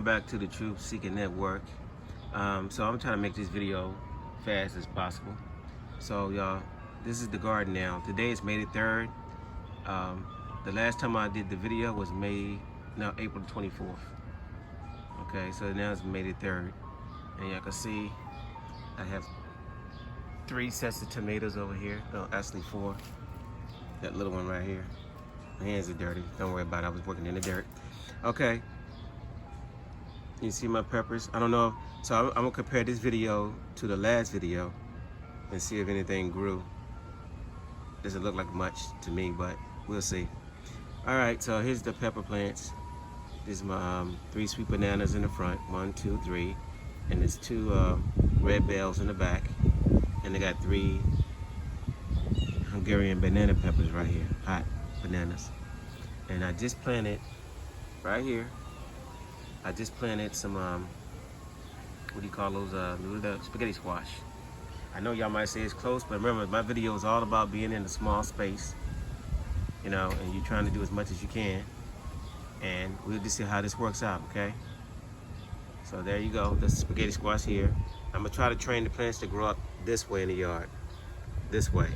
Back to the Truth Seeking Network. So I'm trying to make this video fast as possible. So y'all, this is the garden now. Today is May the 3rd. The last time I did the video was April 24th. Okay, so now it's May the 3rd. And y'all can see I have 3 sets of tomatoes over here. No, actually 4. That little one right here. My hands are dirty. Don't worry about it. I was working in the dirt. Okay. You see my peppers? I don't know. So I'm gonna compare this video to the last video and see if anything grew. Doesn't look like much to me, but we'll see. All right, so here's the pepper plants. This is my 3 sweet bananas in the front. 1, 2, 3. And there's 2 red bells in the back. And they got 3 Hungarian banana peppers right here. Hot bananas. And I just planted right here. I just planted some, what do you call those, spaghetti squash. I know y'all might say it's close, but remember, my video is all about being in a small space, you know, and you're trying to do as much as you can. And we'll just see how this works out, okay? So there you go, that's the spaghetti squash here. I'm gonna try to train the plants to grow up this way in the yard, this way,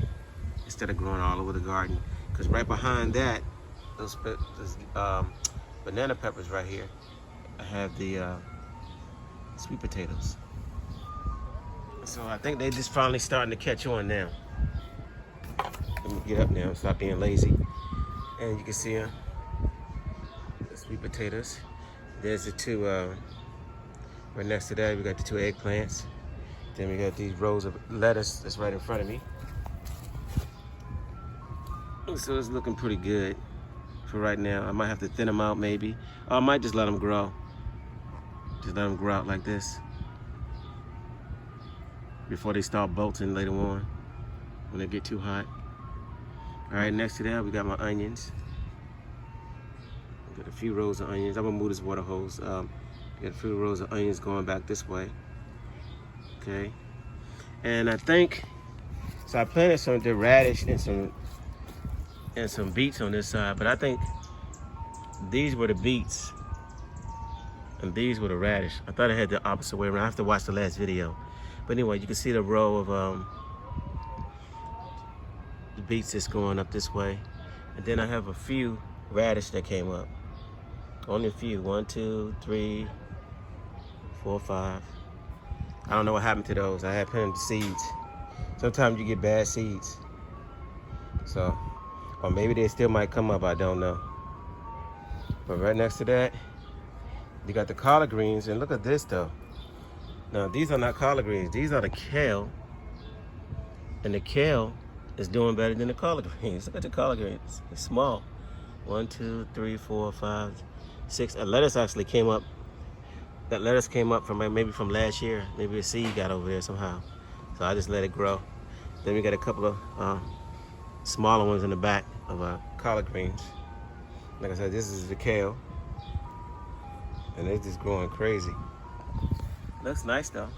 instead of growing all over the garden. Because right behind that, those banana peppers right here, I have the sweet potatoes. So I think they just finally starting to catch on now. Let me get up now and stop being lazy. And you can see the sweet potatoes. There's the 2, right next to that we got the 2 eggplants. Then we got these rows of lettuce that's right in front of me. So it's looking pretty good for right now. I might have to thin them out maybe. Or I might just let them grow. Just let them grow out like this before they start bolting later on when they get too hot. All right, next to that we got my onions. Got a few rows of onions. I'm gonna move this water hose. Got a few rows of onions going back this way. Okay, and I think so. I planted some radish and some beets on this side, but I think these were the beets. And these were the radish. I thought I had the opposite way around. I have to watch the last video. But anyway, you can see the row of the beets that's going up this way. And then I have a few radish that came up. Only a few. 1, 2, 3, 4, 5. I don't know what happened to those. I had planted seeds. Sometimes you get bad seeds. So, or maybe they still might come up, I don't know. But right next to that, you got the collard greens, and look at this though. Now these are not collard greens, these are the kale. And the kale is doing better than the collard greens. Look at the collard greens, it's small. 1, 2, 3, 4, 5, 6. A lettuce actually came up. That lettuce came up from maybe from last year. Maybe a seed got over there somehow. So I just let it grow. Then we got a couple of smaller ones in the back of collard greens. Like I said, this is the kale. And they're just growing crazy. Looks nice though.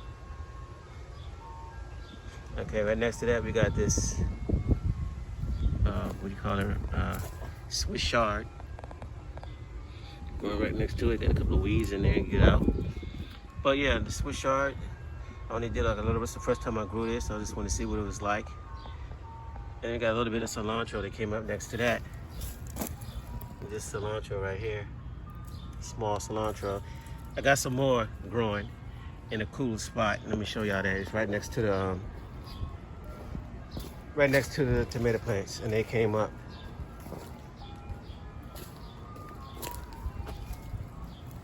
Okay, right next to that we got this, what do you call it? Swiss chard. Going right next to it, got a couple of weeds in there and get out. But yeah, the Swiss chard, I only did like a little bit. It's the first time I grew this, so I just want to see what it was like. And I got a little bit of cilantro that came up next to that. This cilantro right here. Small cilantro. I got some more growing in a cool spot. Let me show y'all that. It's right next to the tomato plants, and they came up.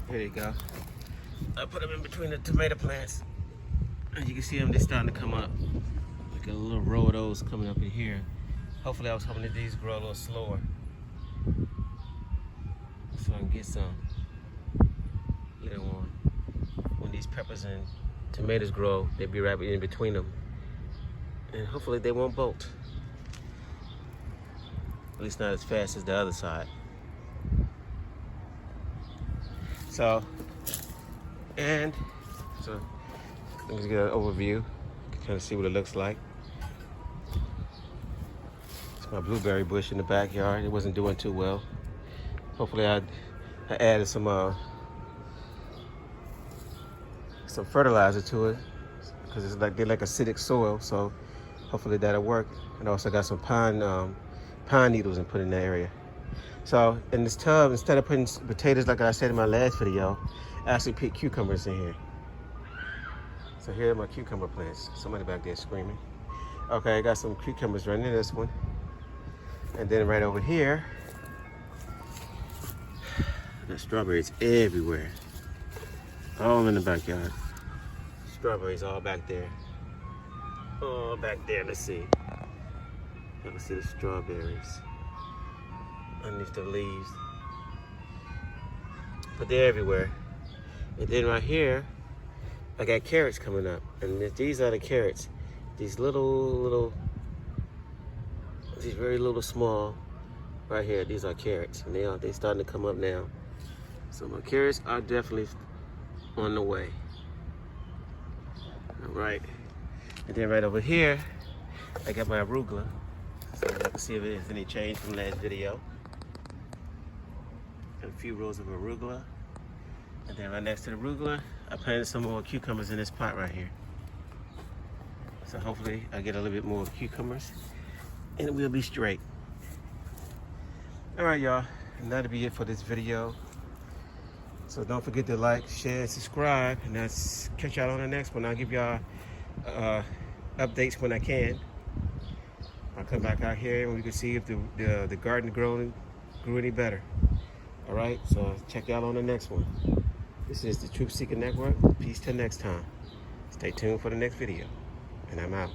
Here you go. I put them in between the tomato plants, and you can see them. They're starting to come up. Like a little row of those coming up in here. Hopefully, I was hoping that these grow a little slower, so I can get some later on. When these peppers and tomatoes grow, they'll be right in between them. And hopefully they won't bolt. At least not as fast as the other side. So let me get an overview. Kind of see what it looks like. It's my blueberry bush in the backyard. It wasn't doing too well. Hopefully I added some some fertilizer to it because it's like they're like acidic soil. So hopefully that'll work. And also got some pine needles and put in that area. So in this tub, instead of putting potatoes like I said in my last video, I actually put cucumbers in here. So here are my cucumber plants. Somebody back there screaming. Okay, I got some cucumbers right in this one. And then right over here, the strawberries everywhere. All in the backyard. Strawberries all back there. Oh, back there, let's see. You can see the strawberries underneath the leaves. But they're everywhere. And then right here, I got carrots coming up. And these are the carrots. These these very little small, right here, these are carrots. And they're starting to come up now. So my carrots are definitely on the way. All right. And then right over here, I got my arugula. So you can see if there's any change from last video. Got a few rows of arugula. And then right next to the arugula, I planted some more cucumbers in this pot right here. So hopefully I get a little bit more cucumbers and we'll be straight. All right, y'all. And that'll be it for this video. So don't forget to like, share, and subscribe. And I'll catch y'all on the next one. I'll give y'all updates when I can. I'll come back out here and we can see if the garden grew any better. All right, so check y'all on the next one. This is the Truth Seeker Network. Peace till next time. Stay tuned for the next video. And I'm out.